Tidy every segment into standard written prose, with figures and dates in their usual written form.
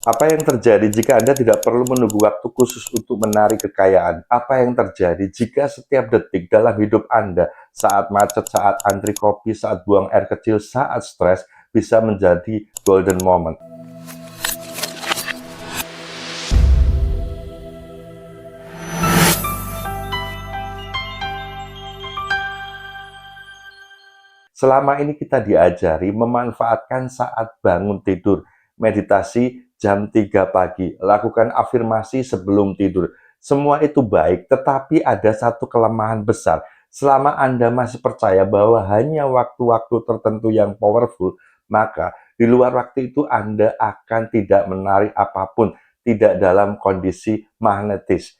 Apa yang terjadi jika Anda tidak perlu menunggu waktu khusus untuk menarik kekayaan? Apa yang terjadi jika setiap detik dalam hidup Anda, saat macet, saat antri kopi, saat buang air kecil, saat stres, bisa menjadi golden moment? Selama ini kita diajari memanfaatkan saat bangun tidur, meditasi jam 3 pagi, lakukan afirmasi sebelum tidur. Semua itu baik, tetapi ada satu kelemahan besar. Selama Anda masih percaya bahwa hanya waktu-waktu tertentu yang powerful, maka di luar waktu itu Anda akan tidak menarik apapun, tidak dalam kondisi magnetis.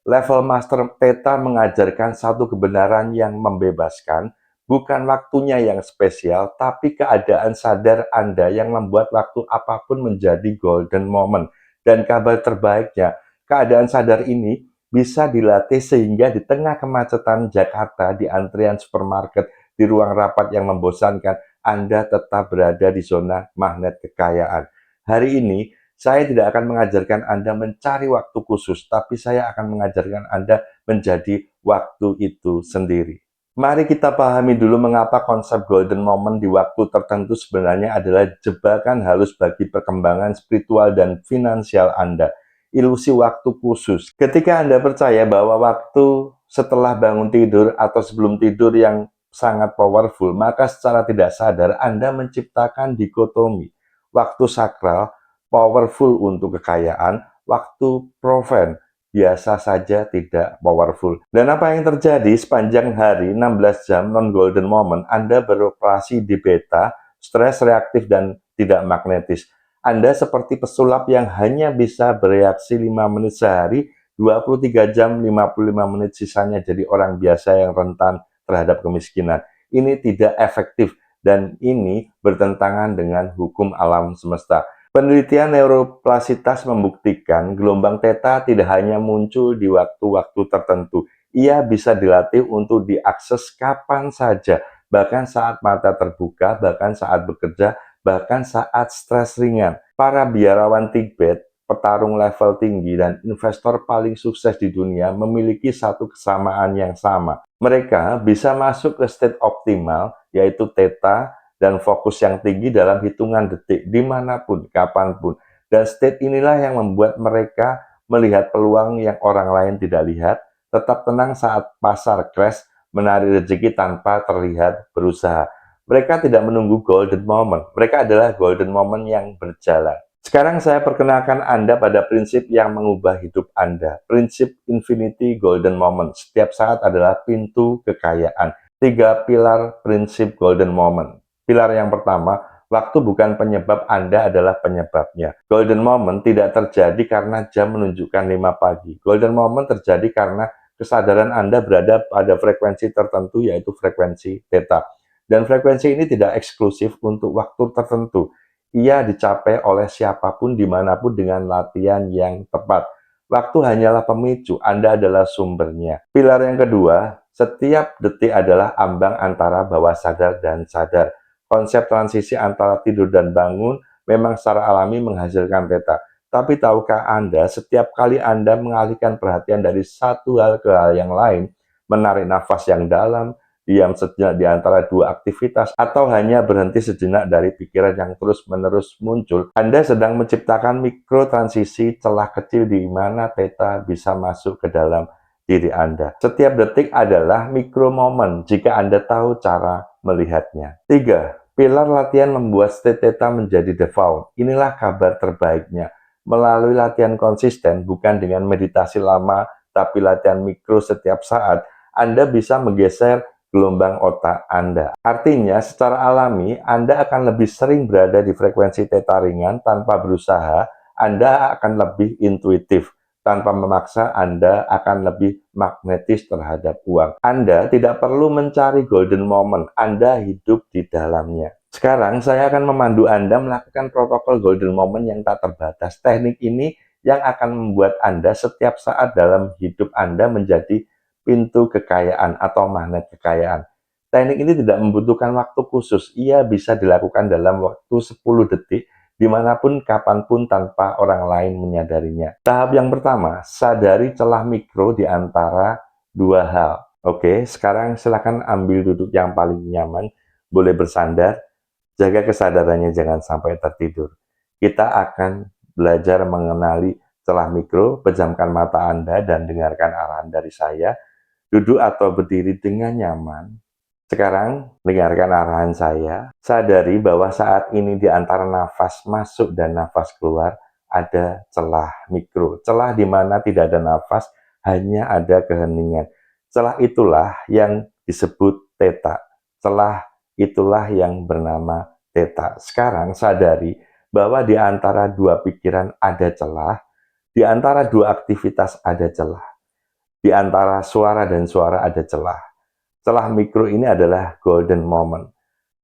Level Master Theta mengajarkan satu kebenaran yang membebaskan, bukan waktunya yang spesial, tapi keadaan sadar Anda yang membuat waktu apapun menjadi golden moment. Dan kabar terbaiknya, keadaan sadar ini bisa dilatih sehingga di tengah kemacetan Jakarta, di antrian supermarket, di ruang rapat yang membosankan, Anda tetap berada di zona magnet kekayaan. Hari ini, saya tidak akan mengajarkan Anda mencari waktu khusus, tapi saya akan mengajarkan Anda menjadi waktu itu sendiri. Mari kita pahami dulu mengapa konsep golden moment di waktu tertentu sebenarnya adalah jebakan halus bagi perkembangan spiritual dan finansial Anda. Ilusi waktu khusus. Ketika Anda percaya bahwa waktu setelah bangun tidur atau sebelum tidur yang sangat powerful, maka secara tidak sadar Anda menciptakan dikotomi. Waktu sakral powerful untuk kekayaan, waktu proven biasa saja tidak powerful. Dan apa yang terjadi sepanjang hari 16 jam non-golden moment, Anda beroperasi di beta, stres, reaktif, dan tidak magnetis. Anda seperti pesulap yang hanya bisa bereaksi 5 menit sehari, 23 jam 55 menit sisanya jadi orang biasa yang rentan terhadap kemiskinan. Ini tidak efektif dan ini bertentangan dengan hukum alam semesta. Penelitian neuroplasitas membuktikan gelombang theta tidak hanya muncul di waktu-waktu tertentu. Ia bisa dilatih untuk diakses kapan saja, bahkan saat mata terbuka, bahkan saat bekerja, bahkan saat stres ringan. Para biarawan Tibet, petarung level tinggi, dan investor paling sukses di dunia memiliki satu kesamaan yang sama. Mereka bisa masuk ke state optimal, yaitu theta, dan fokus yang tinggi dalam hitungan detik, dimanapun, kapanpun. Dan state inilah yang membuat mereka melihat peluang yang orang lain tidak lihat, tetap tenang saat pasar crash, menarik rezeki tanpa terlihat berusaha. Mereka tidak menunggu golden moment, mereka adalah golden moment yang berjalan. Sekarang saya perkenalkan Anda pada prinsip yang mengubah hidup Anda. Prinsip Infinity Golden Moment. Setiap saat adalah pintu kekayaan. 3 pilar prinsip Golden Moment. Pilar yang pertama, waktu bukan penyebab, Anda adalah penyebabnya. Golden moment tidak terjadi karena jam menunjukkan 5 pagi. Golden moment terjadi karena kesadaran Anda berada pada frekuensi tertentu, yaitu frekuensi theta. Dan frekuensi ini tidak eksklusif untuk waktu tertentu. Ia dicapai oleh siapapun dimanapun dengan latihan yang tepat. Waktu hanyalah pemicu, Anda adalah sumbernya. Pilar yang kedua, setiap detik adalah ambang antara bawah sadar dan sadar. Konsep transisi antara tidur dan bangun memang secara alami menghasilkan theta. Tapi tahukah Anda, setiap kali Anda mengalihkan perhatian dari satu hal ke hal yang lain, menarik nafas yang dalam, diam sejenak di antara dua aktivitas, atau hanya berhenti sejenak dari pikiran yang terus-menerus muncul, Anda sedang menciptakan mikrotransisi celah kecil di mana theta bisa masuk ke dalam diri Anda. Setiap detik adalah mikro momen jika Anda tahu cara melihatnya. 3. Pilar latihan membuat state theta menjadi default. Inilah kabar terbaiknya. Melalui latihan konsisten, bukan dengan meditasi lama, tapi latihan mikro setiap saat, Anda bisa menggeser gelombang otak Anda. Artinya, secara alami, Anda akan lebih sering berada di frekuensi theta ringan tanpa berusaha. Anda akan lebih intuitif. Tanpa memaksa, Anda akan lebih magnetis terhadap uang. Anda tidak perlu mencari golden moment, Anda hidup di dalamnya. Sekarang saya akan memandu Anda melakukan protokol golden moment yang tak terbatas. Teknik ini yang akan membuat Anda setiap saat dalam hidup Anda menjadi pintu kekayaan atau magnet kekayaan. Teknik ini tidak membutuhkan waktu khusus, ia bisa dilakukan dalam waktu 10 detik dimanapun, kapanpun tanpa orang lain menyadarinya. Tahap yang pertama, sadari celah mikro di antara dua hal. Oke, sekarang silakan ambil duduk yang paling nyaman, boleh bersandar, jaga kesadarannya jangan sampai tertidur. Kita akan belajar mengenali celah mikro, pejamkan mata Anda dan dengarkan arahan dari saya. Duduk atau berdiri dengan nyaman. Sekarang, dengarkan arahan saya. Sadari bahwa saat ini di antara nafas masuk dan nafas keluar ada celah mikro. Celah di mana tidak ada nafas, hanya ada keheningan. Celah itulah yang disebut theta. Celah itulah yang bernama theta. Sekarang sadari bahwa di antara dua pikiran ada celah, di antara dua aktivitas ada celah. Di antara suara dan suara ada celah. Celah mikro ini adalah golden moment.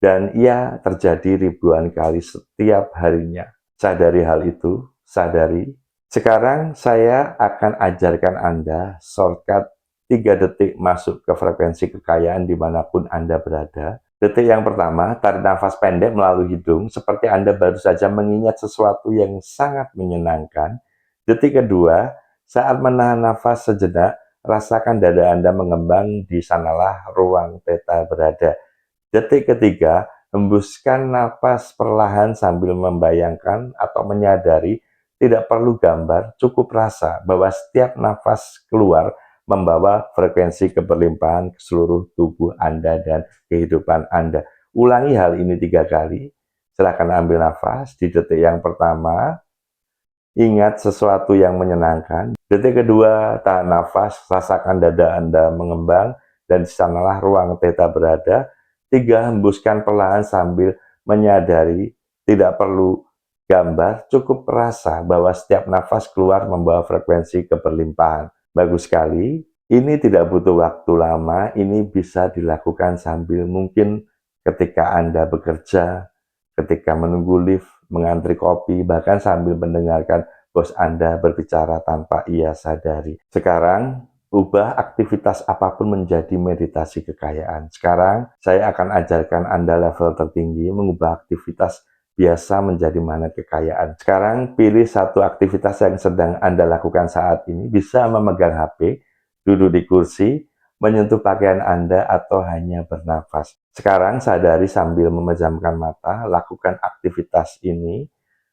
Dan ia terjadi ribuan kali setiap harinya. Sadari hal itu, sadari. Sekarang saya akan ajarkan Anda shortcut 3 detik masuk ke frekuensi kekayaan dimanapun Anda berada. Detik yang pertama, tarik nafas pendek melalui hidung, seperti Anda baru saja mengingat sesuatu yang sangat menyenangkan. Detik kedua, saat menahan nafas sejenak, rasakan dada Anda mengembang, di sanalah ruang theta berada. Detik ketiga, hembuskan napas perlahan sambil membayangkan atau menyadari, tidak perlu gambar, cukup rasa bahwa setiap nafas keluar membawa frekuensi keberlimpahan ke seluruh tubuh Anda dan kehidupan Anda. Ulangi hal ini 3 kali. Silakan ambil nafas di detik yang pertama. Ingat sesuatu yang menyenangkan. Detik kedua, tahan nafas, rasakan dada Anda mengembang, dan di sanalah ruang theta berada. 3, hembuskan perlahan sambil menyadari, tidak perlu gambar, cukup rasa bahwa setiap nafas keluar membawa frekuensi keberlimpahan. Bagus sekali. Ini tidak butuh waktu lama, ini bisa dilakukan sambil mungkin ketika Anda bekerja, ketika menunggu lift, mengantri kopi, bahkan sambil mendengarkan bos Anda berbicara tanpa ia sadari. Sekarang, ubah aktivitas apapun menjadi meditasi kekayaan. Sekarang, saya akan ajarkan Anda level tertinggi, mengubah aktivitas biasa menjadi magnet kekayaan. Sekarang, pilih satu aktivitas yang sedang Anda lakukan saat ini, bisa memegang HP, duduk di kursi, menyentuh pakaian Anda, atau hanya bernafas. Sekarang sadari sambil memejamkan mata, lakukan aktivitas ini,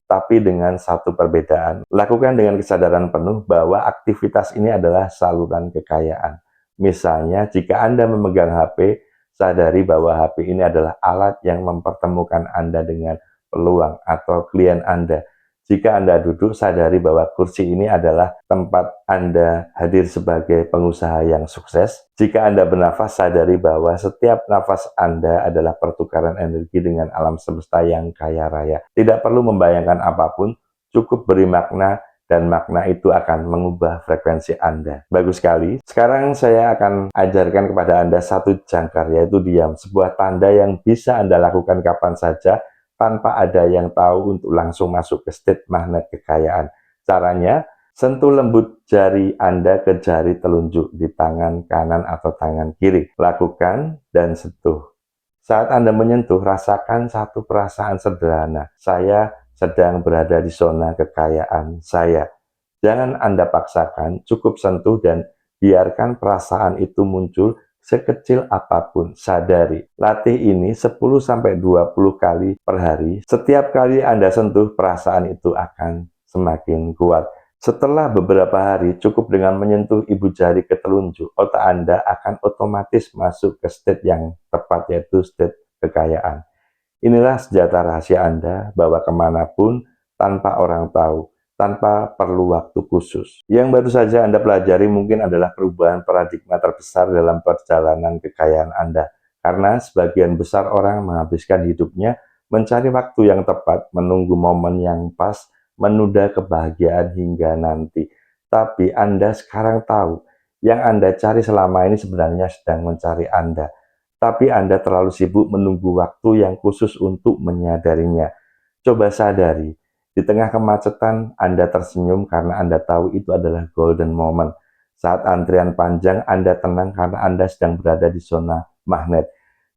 tapi dengan satu perbedaan. Lakukan dengan kesadaran penuh bahwa aktivitas ini adalah saluran kekayaan. Misalnya, jika Anda memegang HP, sadari bahwa HP ini adalah alat yang mempertemukan Anda dengan peluang atau klien Anda. Jika Anda duduk, sadari bahwa kursi ini adalah tempat Anda hadir sebagai pengusaha yang sukses. Jika Anda bernafas, sadari bahwa setiap nafas Anda adalah pertukaran energi dengan alam semesta yang kaya raya. Tidak perlu membayangkan apapun, cukup beri makna, dan makna itu akan mengubah frekuensi Anda. Bagus sekali. Sekarang saya akan ajarkan kepada Anda satu jangkar, yaitu diam. Sebuah tanda yang bisa Anda lakukan kapan saja, tanpa ada yang tahu, untuk langsung masuk ke state magnet kekayaan. Caranya, sentuh lembut jari Anda ke jari telunjuk di tangan kanan atau tangan kiri. Lakukan dan sentuh. Saat Anda menyentuh, rasakan satu perasaan sederhana. Saya sedang berada di zona kekayaan saya. Jangan Anda paksakan, cukup sentuh dan biarkan perasaan itu muncul. Sekecil apapun, sadari. Latih ini 10-20 kali per hari. Setiap kali Anda sentuh, perasaan itu akan semakin kuat. Setelah beberapa hari, cukup dengan menyentuh ibu jari ke telunjuk, otak Anda akan otomatis masuk ke state yang tepat, yaitu state kekayaan. Inilah senjata rahasia Anda, bawa kemanapun tanpa orang tahu, tanpa perlu waktu khusus. Yang baru saja Anda pelajari mungkin adalah perubahan paradigma terbesar dalam perjalanan kekayaan Anda. Karena sebagian besar orang menghabiskan hidupnya mencari waktu yang tepat, menunggu momen yang pas, menunda kebahagiaan hingga nanti. Tapi Anda sekarang tahu, yang Anda cari selama ini sebenarnya sedang mencari Anda. Tapi Anda terlalu sibuk menunggu waktu yang khusus untuk menyadarinya. Coba sadari, di tengah kemacetan Anda tersenyum karena Anda tahu itu adalah golden moment. Saat antrian panjang, Anda tenang karena Anda sedang berada di zona magnet.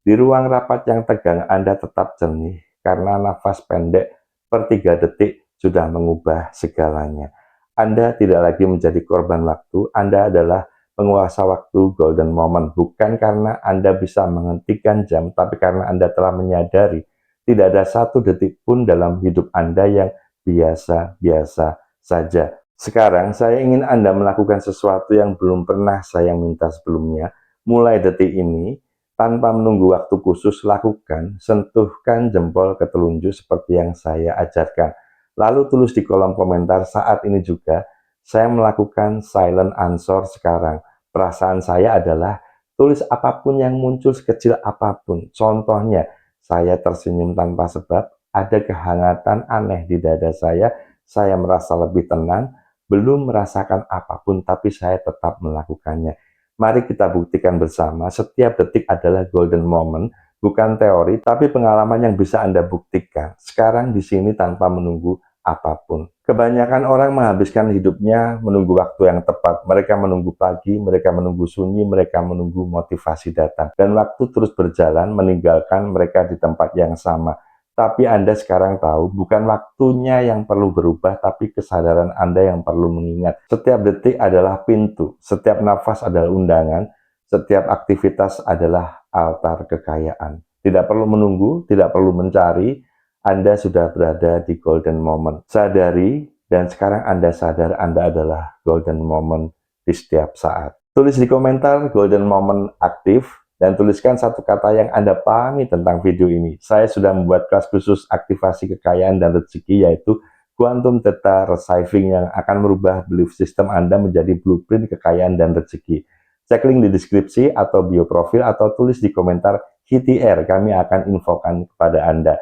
Di ruang rapat yang tegang, Anda tetap jernih karena nafas pendek per 3 detik sudah mengubah segalanya. Anda tidak lagi menjadi korban waktu, Anda adalah penguasa waktu golden moment. Bukan karena Anda bisa menghentikan jam, tapi karena Anda telah menyadari tidak ada satu detik pun dalam hidup Anda yang biasa-biasa saja. Sekarang saya ingin Anda melakukan sesuatu yang belum pernah saya minta sebelumnya. Mulai detik ini, tanpa menunggu waktu khusus, lakukan, sentuhkan jempol ke telunjuk seperti yang saya ajarkan. Lalu tulis di kolom komentar saat ini juga, saya melakukan silent answer sekarang. Perasaan saya adalah, tulis apapun yang muncul sekecil apapun. Contohnya, saya tersenyum tanpa sebab, ada kehangatan aneh di dada saya merasa lebih tenang, belum merasakan apapun, tapi saya tetap melakukannya. Mari kita buktikan bersama, setiap detik adalah golden moment, bukan teori, tapi pengalaman yang bisa Anda buktikan. Sekarang di sini tanpa menunggu apapun. Kebanyakan orang menghabiskan hidupnya menunggu waktu yang tepat. Mereka menunggu pagi, mereka menunggu sunyi, mereka menunggu motivasi datang. Dan waktu terus berjalan, meninggalkan mereka di tempat yang sama. Tapi Anda sekarang tahu, bukan waktunya yang perlu berubah, tapi kesadaran Anda yang perlu mengingat. Setiap detik adalah pintu, setiap nafas adalah undangan, setiap aktivitas adalah altar kekayaan. Tidak perlu menunggu, tidak perlu mencari, Anda sudah berada di golden moment. Sadari, dan sekarang Anda sadar Anda adalah golden moment di setiap saat. Tulis di komentar golden moment aktif, dan tuliskan satu kata yang Anda pahami tentang video ini. Saya sudah membuat kelas khusus aktivasi kekayaan dan rezeki, yaitu Quantum Theta Receiving, yang akan merubah belief system Anda menjadi blueprint kekayaan dan rezeki. Cek link di deskripsi atau bio profil, atau tulis di komentar HTR, kami akan infokan kepada Anda.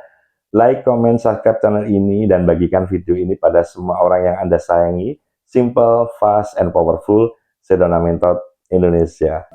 Like, comment, subscribe channel ini, dan bagikan video ini pada semua orang yang Anda sayangi. Simple, fast, and powerful. Sedona Mentor Indonesia.